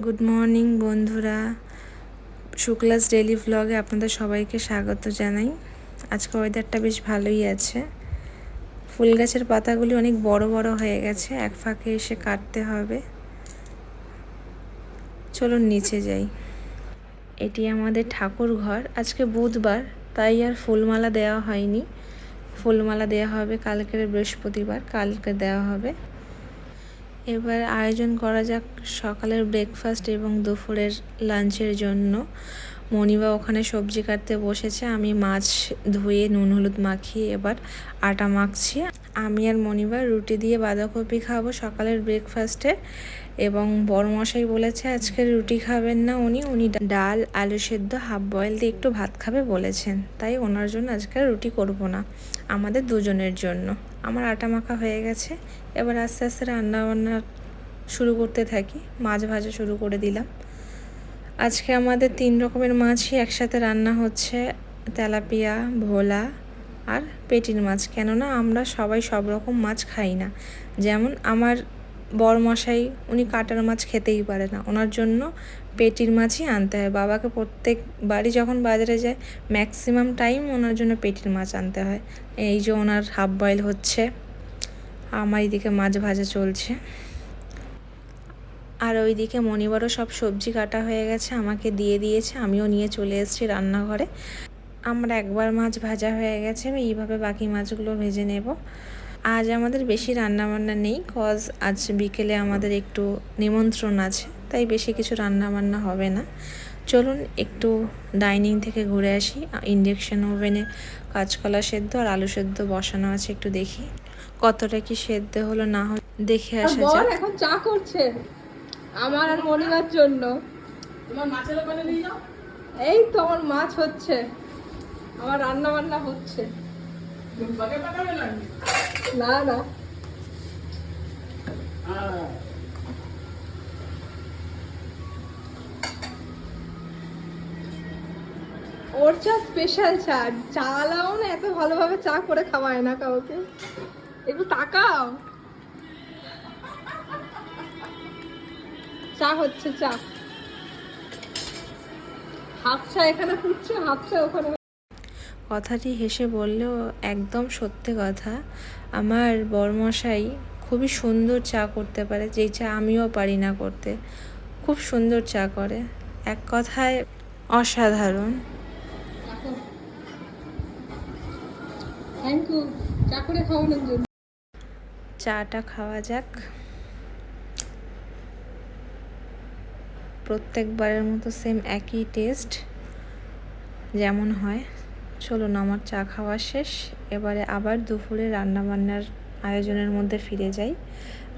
Good morning বন্ধুরা, Shuklas daily ভ্লগে আপনাদের সবাইকে স্বাগত জানাই। আজকে ওয়েদারটা বেশ ভালোই আছে। ফুল গাছের পাতাগুলি অনেক বড় বড় হয়ে গেছে, এক ফাঁকে এসে কাটতে হবে। চলুন নিচে যাই। এটি আমাদের ঠাকুর ঘর। আজকে বুধবার, তাই আর ফুলমালা দেওয়া হয়নি। ফুলমালা দেওয়া হবে কালকের বৃহস্পতিবার, কালকে দেওয়া হবে। এবার আয়োজন করা যাক সকালের ব্রেকফাস্ট এবং দুপুরের লাঞ্চের জন্য। মনিবা ওখানে সবজি কাটতে বসেছে, আমি মাছ ধুয়ে নুন হলুদ মাখিয়ে এবার আটা মাখছি। আমি আর মনিবা রুটি দিয়ে বাঁধাকপি খাবো সকালের ব্রেকফাস্টে। এবং বড়মশাই বলেছে আজকে রুটি খাবেন না, উনি ডাল আলু সেদ্ধ হাফ বয়েল দিয়ে একটু ভাত খাবে বলেছেন, তাই ওনার জন্য আজকে রুটি করব না, আমাদের দুজনের জন্য। আমার আটা মাখা হয়ে গেছে, এবার আস্তে আস্তে রান্না বান্না শুরু করতে থাকি। মাছ ভাজা শুরু করে দিলাম। আজকে আমাদের 3 রকমের মাছই একসাথে রান্না হচ্ছে, তেলাপিয়া, ভোলা আর পেটির মাছ। কেননা আমরা সবাই সব রকম মাছ খাই না। যেমন আমার বড়মশাই, উনি কাটার মাছ খেতেই পারে না, ওনার জন্য পেটির মাছই আনতে হয়। বাবাকে প্রত্যেকবারই যখন বাজারে যায় ম্যাক্সিমাম টাইম ওনার জন্য পেটির মাছ আনতে হয়। এই যে ওনার হাফ বয়েল হচ্ছে, আমার এদিকে মাছ ভাজা চলছে। আর ওইদিকে মনিবারও সব সবজি কাটা হয়ে গেছে, আমাকে দিয়ে দিয়েছে, আমিও নিয়ে চলে এসেছি রান্নাঘরে। আমরা একবার মাছ ভাজা হয়ে গেছে, আমি এইভাবে বাকি মাছগুলো ভেজে নেব। আজ আমাদের বেশি রান্নাবান্না নেই, কজ আজ বিকেলে আমাদের একটু নিমন্ত্রণ আছে, তাই বেশি কিছু রান্নাবান্না হবে না। চলুন একটু ডাইনিং থেকে ঘুরে আসি। ইন্ডাকশান ওভেনে কাঁচকলা সেদ্ধ আর আলু সেদ্ধ বসানো আছে, একটু দেখি কতটা কি সেদ্ধ হলো না হলো, দেখে আসা যাক। এখন চা করছে আমার আর মনিবার জন্য। এই তো আমার মাছ হচ্ছে, আমার রান্না বান্না হচ্ছে। না না, ওর চা স্পেশাল চা। চালাও না, এত ভালোভাবে চা করে খাওয়ায় না কাউকে। একটু তাকাও, চা হচ্ছে, চা হাফ চা এখানে ফুটছে, হাফ চা ওখানে। কথাটি হেসে বললেও একদম সত্যি কথা। আমার বড়মশাই খুবই সুন্দর চা করতে পারে, যেই চা আমিও পারি না করতে। খুব সুন্দর চা করে, এক কথায় অসাধারণ। থ্যাংক ইউ চা করে খাওয়ানোর জন্য। চাটা খাওয়া যাক। প্রত্যেকবারের মতো সেম একই টেস্ট যেমন হয়। চলুন, আমার চা খাওয়া শেষ, এবারে আবার দুপুরে রান্নাবান্নার আয়োজনের মধ্যে ফিরে যাই।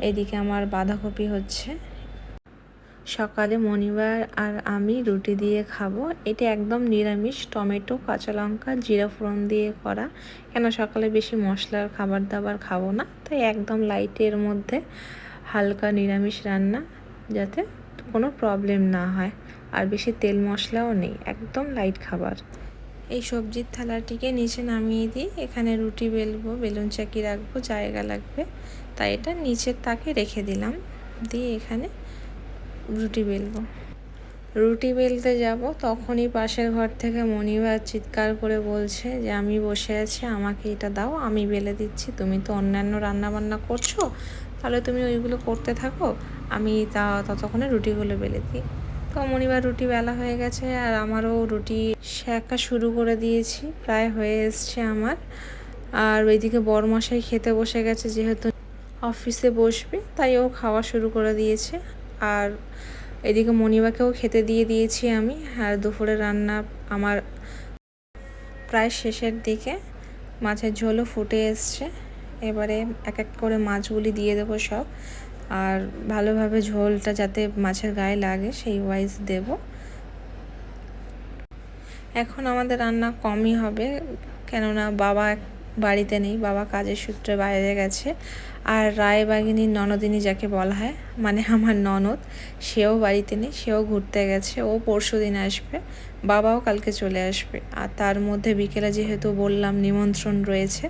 এদিকে আমার বাঁধাকপি হচ্ছে। সকালে মনিবার আর আমি রুটি দিয়ে খাবো। এটি একদম নিরামিষ, টমেটো কাঁচা লঙ্কা জিরা ফোড়ন দিয়ে করা। কেন সকালে বেশি মশলার খাবার দাবার খাবো না, তাই একদম লাইটের মধ্যে হালকা নিরামিষ রান্না, যাতে কোনো প্রবলেম না হয়। আর বেশি তেল মশলাও নেই, একদম লাইট খাবার। এই সবজির থালাটিকে নিচে নামিয়ে দিই। এখানে রুটি বেলবো, বেলুন চাকি রাখবো, জায়গা লাগবে, তাই এটা নিচের তাকে রেখে দিলাম। দিয়ে এখানে রুটি বেলবো। রুটি বেলতে যাব, তখনই পাশের ঘর থেকে মনিবা চিৎকার করে বলছে যে আমি বসে আছি, আমাকে এটা দাও, আমি বেলে দিচ্ছি। তুমি তো অন্যান্য রান্না বান্না করছো, তাহলে তুমি ওইগুলো করতে থাকো, আমি ততক্ষণে রুটিগুলো বেলে দিই। তো মনিবার রুটি বেলা হয়ে গেছে, আর আমারও রুটি সেঁকা শুরু করে দিয়েছি, প্রায় হয়ে এসছে আমার। আর ওইদিকে বড়মশাই খেতে বসে গেছে, যেহেতু অফিসে বসবে তাই ও খাওয়া শুরু করে দিয়েছে। আর এদিকে মনিবাকেও খেতে দিয়ে দিয়েছি আমি। আর দুপুরে রান্না আমার প্রায় শেষের দিকে, মাছের ঝোলও ফুটে এসছে। এবারে এক এক করে মাছগুলি দিয়ে দেবো সব, আর ভালোভাবে ঝোলটা যাতে মাছের গায়ে লাগে সেই ওয়াইজ দেব। এখন আমাদের রান্না কমই হবে, কেননা বাবা বাড়িতে নেই, বাবা কাজের সূত্রে বাইরে গেছে। আর রায়বাগিনী ননদিনী যাকে বলা হয়, মানে আমার ননদ, সেও বাড়িতে নেই, সেও ঘুরতে গেছে। ও পরশুদিন আসবে, বাবাও কালকে চলে আসবে। আর তার মধ্যে বিকেলে যেহেতু বললাম নিমন্ত্রণ রয়েছে,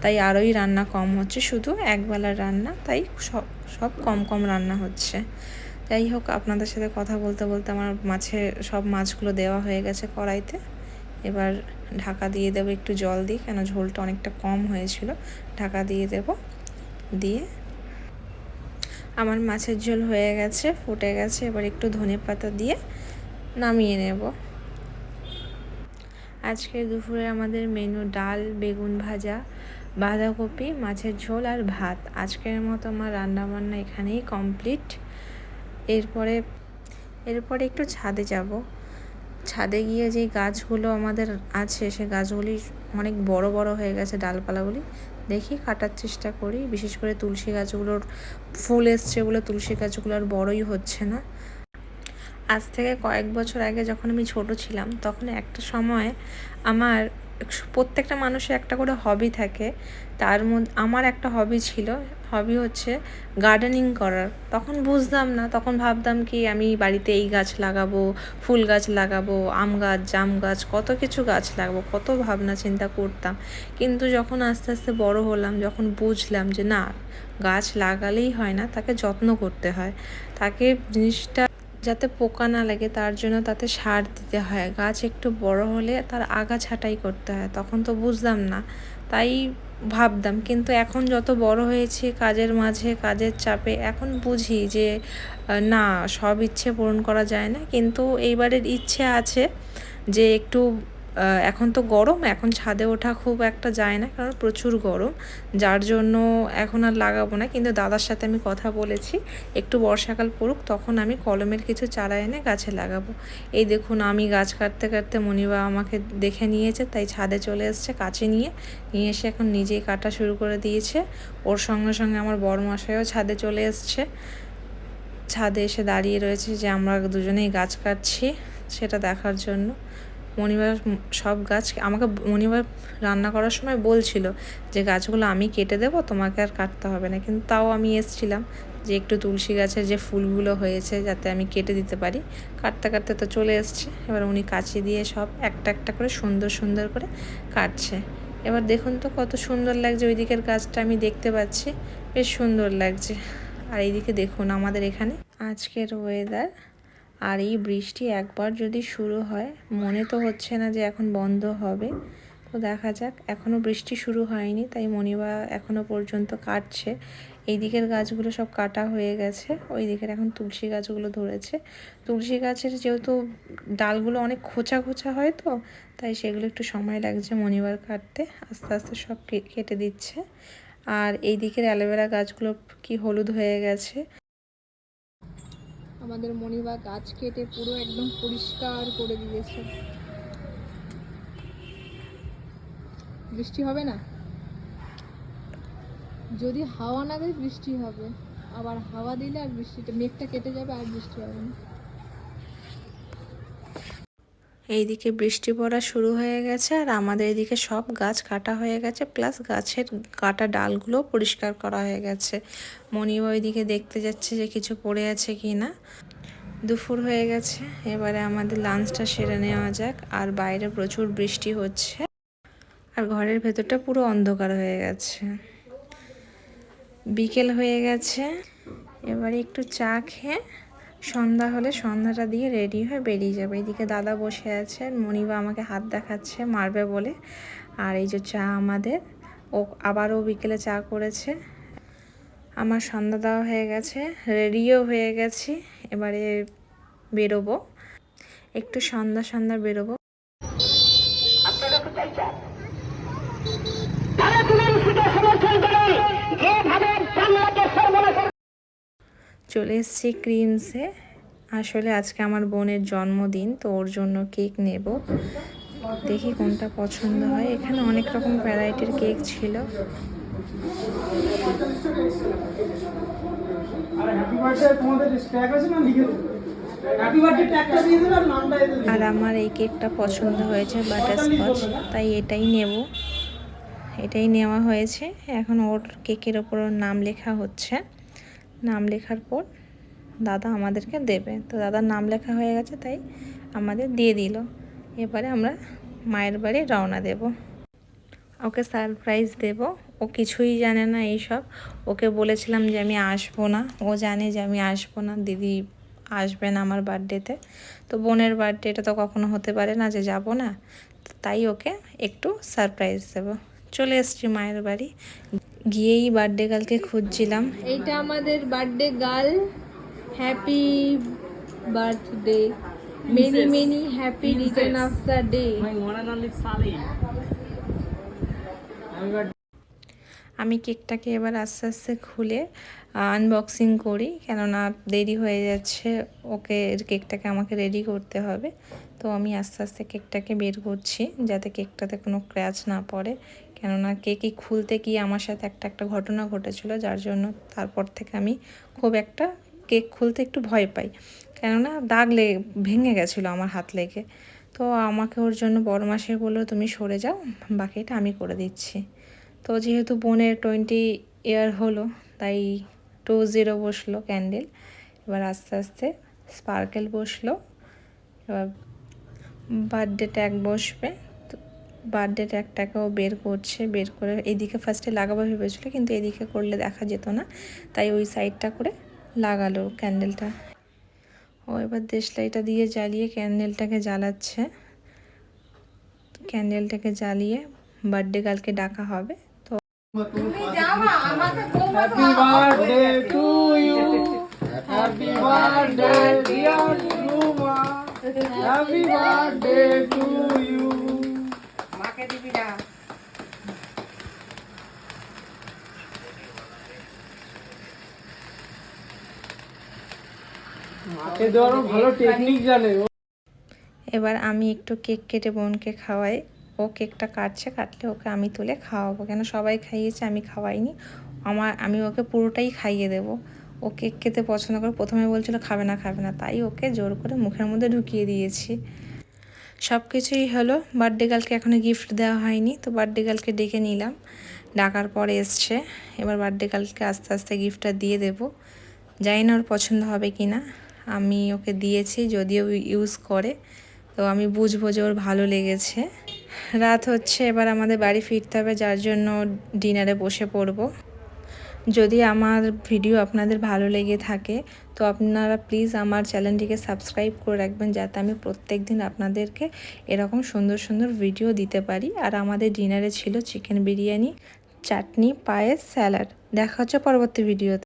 তাই আরোই রান্না কম হচ্ছে, শুধু একবেলার রান্না, তাই সব কম কম রান্না হচ্ছে। তো যাই হোক, আপনাদের সাথে কথা বলতে বলতে আমার সব মাছগুলো দেওয়া হয়ে গেছে কড়াইতে। এবার ঢাকা দিয়ে দেবো একটু জল দিয়ে, কেন ঝোলটা অনেকটা কম হয়েছিল। ঢাকা দিয়ে দেব, দিয়ে আমার মাছের ঝোল হয়ে গেছে, ফুটে গেছে। এবার একটু ধনেপাতা দিয়ে নামিয়ে নেব। আজকে দুপুরে আমাদের মেনু ডাল, বেগুন ভাজা, বাঁধাকপি, মাছের ঝোল আর ভাত। আজকের মতো আমার রান্নাবান্না এখানেই কমপ্লিট। এরপরে একটু ছাদে যাব। ছাদে গিয়ে যে গাছগুলো আমাদের আছে, সে গাছগুলি অনেক বড় বড় হয়ে গেছে, ডালপালাগুলি দেখি কাটার চেষ্টা করি। বিশেষ করে তুলসী গাছগুলোর ফুল এসছে বলে তুলসী গাছগুলো আর বড়ই হচ্ছে না। আজ থেকে কয়েক বছর আগে যখন আমি ছোট ছিলাম, তখন একটা সময় আমার প্রত্যেকটা মানুষের একটা করে হবি থাকে। তার মধ্যে আমার একটা হবি হচ্ছে গার্ডেনিং করার। তখন বুঝতাম না, তখন ভাবতাম কি আমি বাড়িতে এই গাছ লাগাবো, ফুল গাছ লাগাবো, আম গাছ, জাম গাছ, কত কিছু গাছ লাগাবো, কত ভাবনা চিন্তা করতাম। কিন্তু যখন আস্তে আস্তে বড় হলাম, যখন বুঝলাম যে না, গাছ লাগালেই হয় না, তাকে যত্ন করতে হয়, তাকে জিনিসটা যাতে পোকা না লাগে তার জন্য তাতে সার দিতে হয়। গাছ একটু বড় হলে তার আগা ছাঁটাই করতে হয়। তখন তো বুঝতাম না, তাই ভাবতাম। কিন্তু এখন যত বড় হয়েছি, কাজের মাঝে, কাজের চাপে, এখন বুঝি যে না, সব ইচ্ছে পূরণ করা যায় না। কিন্তু এইবারের ইচ্ছে আছে যে একটু এখন তো গরম, এখন ছাদে ওঠা খুব একটা যায় না, কারণ প্রচুর গরম, যার জন্য এখন আর লাগাবো না। কিন্তু দাদার সাথে আমি কথা বলেছি, একটু বর্ষাকাল পড়ুক, তখন আমি কলমের কিছু চারা এনে গাছে লাগাবো। এই দেখুন, আমি গাছ কাটতে কাটতে মনিবা আমাকে দেখে নিয়েছে, তাই ছাদে চলে এসছে, কাছে নিয়ে এসে এখন নিজেই কাটা শুরু করে দিয়েছে। ওর সঙ্গে সঙ্গে আমার বড়মশাইও ছাদে চলে এসছে, ছাদে এসে দাঁড়িয়ে রয়েছে যে আমরা দুজনেই গাছ কাটছি সেটা দেখার জন্য। মনিবার সব গাছ মনিবার রান্না করার সময় বলছিল যে গাছগুলো আমি কেটে দেবো, তোমাকে আর কাটতে হবে না। কিন্তু তাও আমি এসছিলাম যে একটু তুলসী গাছের যে ফুলগুলো হয়েছে যাতে আমি কেটে দিতে পারি। কাটতে কাটতে তো চলে এসছে। এবার উনি কাঁচি দিয়ে সব একটা একটা করে সুন্দর সুন্দর করে কাটছে। এবার দেখুন তো কত সুন্দর লাগছে, ওই দিকের গাছটা আমি দেখতে পাচ্ছি, বেশ সুন্দর লাগছে। আর এইদিকে দেখুন আমাদের এখানে আজকের ওয়েদার, আর এই বৃষ্টি একবার যদি শুরু হয়, মনে তো হচ্ছে না যে এখন বন্ধ হবে। তো দেখা যাক, এখনও বৃষ্টি শুরু হয়নি, তাই মনিবা এখনও পর্যন্ত কাটছে। এই দিকের গাছগুলো সব কাটা হয়ে গেছে, ওই দিকের এখন তুলসী গাছগুলো ধরেছে। তুলসী গাছের যেহেতু ডালগুলো অনেক খোঁচা খোঁচা হয়, তো তাই সেগুলো একটু সময় লাগছে মনিবার কাটতে। আস্তে আস্তে সব কেটে দিচ্ছে। আর এই দিকের অ্যালোভেরা গাছগুলো কি হলুদ হয়ে গেছে। আমাদের মনিবা গাছ কেটে পুরো একদম পরিষ্কার করে দিয়েছে। বৃষ্টি হবে না, যদি হাওয়া না দেয় বৃষ্টি হবে, আবার হাওয়া দিলে আর বৃষ্টিটা, মেঘটা কেটে যাবে আর বৃষ্টি হবে না। এইদিকে বৃষ্টি পড়া শুরু হয়ে গেছে, আর আমাদের এদিকে সব গাছ কাটা হয়ে গেছে, প্লাস গাছের কাটা ডালগুলো পরিষ্কার করা হয়ে গেছে। মনিবা ওইদিকে দেখতে যাচ্ছে যে কিছু পড়ে আছে কি না। দুপুর হয়ে গেছে, এবারে আমাদের লাঞ্চটা সেরে নেওয়া যাক। আর বাইরে প্রচুর বৃষ্টি হচ্ছে, আর ঘরের ভেতরটা পুরো অন্ধকার হয়ে গেছে। বিকেল হয়ে গেছে, এবারে একটু চা খেয়ে সন্ধ্যা হলে সন্ধ্যাটা দিয়ে রেডি হয়ে বেরিয়ে যাবে। এইদিকে দাদা বসে আছে, মনিবা আমাকে হাত দেখাচ্ছে মারবে বলে। আর এই যে চা আমাদের, ও আবারও বিকেলে চা করেছে। আমার সন্ধ্যা দেওয়া হয়ে গেছে, রেডিও হয়ে গেছি, এবারে বেরোবো, একটু সন্ধ্যা সন্ধ্যা বেরোবো। চলে এসেছি ক্রিমসে। আসলে আজকে আমার বোনের জন্মদিন, তো ওর জন্য কেক নেব। দেখি কোনটা পছন্দ হয়। এখানে অনেক রকম ভ্যারাইটির কেক ছিল। আর আমার এই কেকটা পছন্দ হয়েছে, বাটারস্কচ, তাই এটাই নেব। এটাই নেওয়া হয়েছে। এখন ওর কেকের ওপর ওর নাম লেখা হচ্ছে। নাম লেখার পর দাদা আমাদেরকে দেবে। তো দাদার নাম লেখা হয়ে গেছে, তাই আমাদের দিয়ে দিল। এবারে আমরা মায়ের বাড়ি রওনা দেব। ওকে সারপ্রাইজ দেব। ও কিছুই জানে না এইসব। ওকে বলেছিলাম যে আমি আসবো না, ও জানে যে আমি আসবো না, দিদি আসবেন আমার বার্থডেতে। তো বোনের বার্থডে এটা তো কখনো হতে পারে না যে যাব না, তো তাই ওকে একটু সারপ্রাইজ দেবো। চলে এসেছি মায়ের বাড়ি, গিয়েই বার্থডে গার্লকে খুঁজছিলাম। এইটা আমাদের birthday girl. Happy birthday, many many happy return of the day. আমি কেকটাকে এবার আস্তে আস্তে খুলে আনবক্সিং করি, কেননা দেরি হয়ে যাচ্ছে, ওকে কেকটাকে আমাকে রেডি করতে হবে। তো আমি আস্তে আস্তে কেকটাকে বের করছি যাতে কেকটাতে কোনো ক্র্যাচ না পড়ে, কেননা কেকই খুলতে গিয়ে আমার সাথে একটা ঘটনা ঘটেছিল, যার জন্য তারপর থেকে আমি খুব একটা কেক খুলতে একটু ভয় পাই, কেননা দাগ ভেঙে গেছিলো আমার হাত লেগে। তো আমাকে ওর জন্য বড় মাসে বললো তুমি সরে যাও, বাকিটা আমি করে দিচ্ছি। তো যেহেতু বোনের 20 ইয়ার হলো, তাই 20 বসলো ক্যান্ডেল। এবার আস্তে আস্তে স্পার্কেল বসলো, এবার বার্থডে ট্যাগ বসবে। তো বার্থডে ট্যাগটাকেও বের করছে, বের করে এদিকে ফার্স্টে লাগাবো ভেবেছিলো, কিন্তু এদিকে করলে দেখা যেত না, তাই ওই সাইডটা করে লাগালো ক্যান্ডেলটা। ও এবার দেশলাইটা দিয়ে জ্বালিয়ে ক্যান্ডেলটাকে জ্বালাচ্ছে। ক্যান্ডেলটাকে জ্বালিয়ে বার্থডে গার্লকে ডাকা হবে। তো Happy birthday to you. Happy birthday dear Ruma. Happy birthday to you. মাকে দিবি না। মাকে দেওয়ারও ভালো টেকনিক জানে ও। এবার আমি একটু কেক কেটে বোনকে খাওয়াই। ও কেকটা কাটলে ওকে আমি তুলে খাওয়াবো, কেন সবাই খাইয়েছে, আমি খাওয়াইনি। আমি ওকে পুরোটাই খাইয়ে দেব। ও কেক খেতে পছন্দ করে, প্রথমে বলছিল খাবে না, তাই ওকে জোর করে মুখের মধ্যে ঢুকিয়ে দিয়েছি। সব কিছুই হলো। বার্থডে গার্লকে এখনও গিফট দেওয়া হয়নি, তো বার্থডে গার্লকে ডেকে নিলাম, ডাকার পরে এসছে। এবার বার্থডে গার্লকে আস্তে আস্তে গিফটটা দিয়ে দেব। জানি না ওর পছন্দ হবে কি না, আমি ওকে দিয়েছি, যদিও ইউজ করে, তো আমি বুঝবো যে ওর ভালো লেগেছে। রাত হচ্ছে, এবার আমাদের বাড়ি ফিরতে হবে, যার জন্য ডিনারে বসে পড়বো। যদি আমার ভিডিও আপনাদের ভালো লেগে থাকে তো আপনারা প্লিজ আমার চ্যানেলটিকে সাবস্ক্রাইব করে রাখবেন, যাতে আমি প্রত্যেক দিন আপনাদেরকে এরকম সুন্দর সুন্দর ভিডিও দিতে পারি। আর আমাদের ডিনারে ছিল চিকেন বিরিয়ানি, চাটনি, পায়েস, স্যালাড। দেখা হচ্ছে পরবর্তী ভিডিওতে।